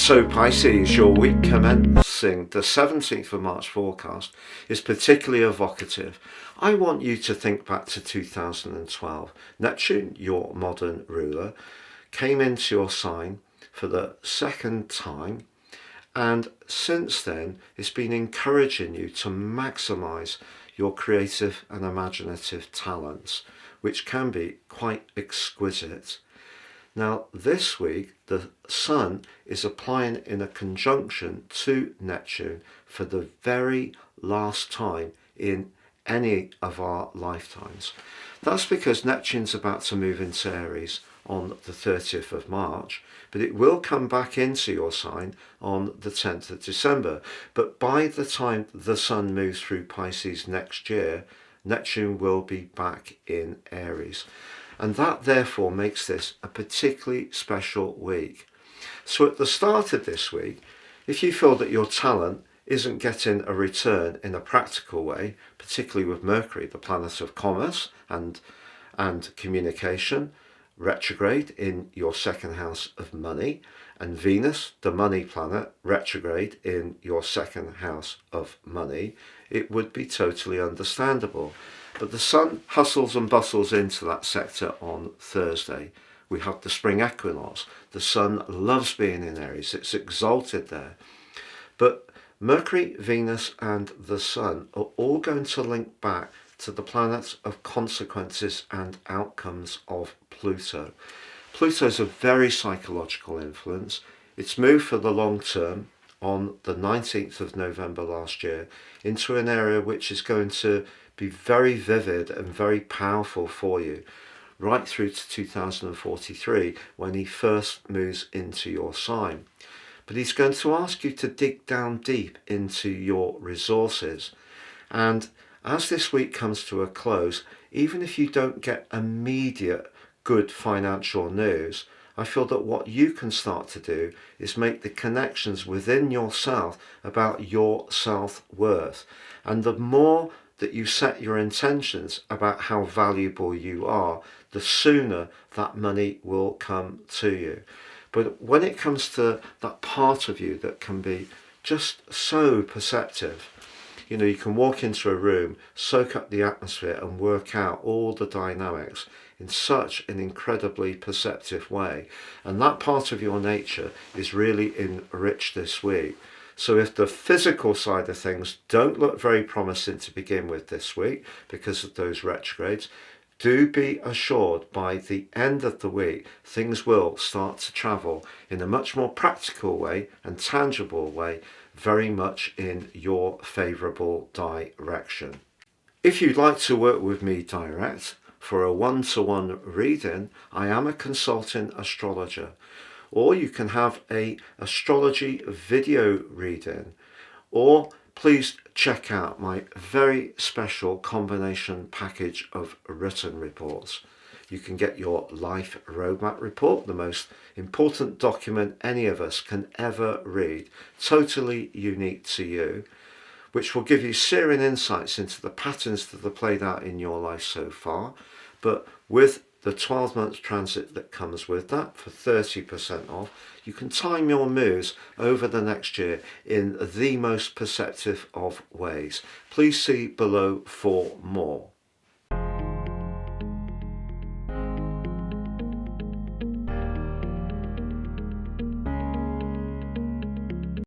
So Pisces, your week commencing the 17th of March forecast is particularly evocative. I want you to think back to 2012. Neptune, your modern ruler, came into your sign for the second time, and since then it's been encouraging you to maximize your creative and imaginative talents, which can be quite exquisite. Now, this week, the Sun is applying in a conjunction to Neptune for the very last time in any of our lifetimes. That's because Neptune's about to move into Aries on the 30th of March, but it will come back into your sign on the 10th of December. But by the time the Sun moves through Pisces next year, Neptune will be back in Aries. And that therefore makes this a particularly special week. So at the start of this week, if you feel that your talent isn't getting a return in a practical way, particularly with Mercury, the planet of commerce and communication, retrograde in your second house of money, and Venus, the money planet, retrograde in your second house of money, it would be totally understandable. But the Sun hustles and bustles into that sector on Thursday. We have the spring equinox. The Sun loves being in Aries. It's exalted there. But Mercury, Venus and the Sun are all going to link back to the planets of consequences and outcomes of Pluto. Pluto's a very psychological influence. It's moved for the long term on the 19th of November last year into an area which is going to be very vivid and very powerful for you right through to 2043 when he first moves into your sign. But he's going to ask you to dig down deep into your resources. And as this week comes to a close, even if you don't get immediate good financial news, I feel that what you can start to do is make the connections within yourself about your self-worth. And the more that you set your intentions about how valuable you are, the sooner that money will come to you. But when it comes to that part of you that can be just so perceptive, you can walk into a room, soak up the atmosphere and work out all the dynamics in such an incredibly perceptive way. And that part of your nature is really enriched this week. So if the physical side of things don't look very promising to begin with this week because of those retrogrades, do be assured by the end of the week, things will start to travel in a much more practical way and tangible way, very much in your favourable direction. If you'd like to work with me direct for a one-to-one reading, I am a consulting astrologer. Or you can have a astrology video reading, or please check out my very special combination package of written reports. You can get your life roadmap report, the most important document any of us can ever read, totally unique to you, which will give you searing insights into the patterns that have played out in your life so far, but with the 12-month transit that comes with that for 30% off. You can time your moves over the next year in the most perceptive of ways. Please see below for more.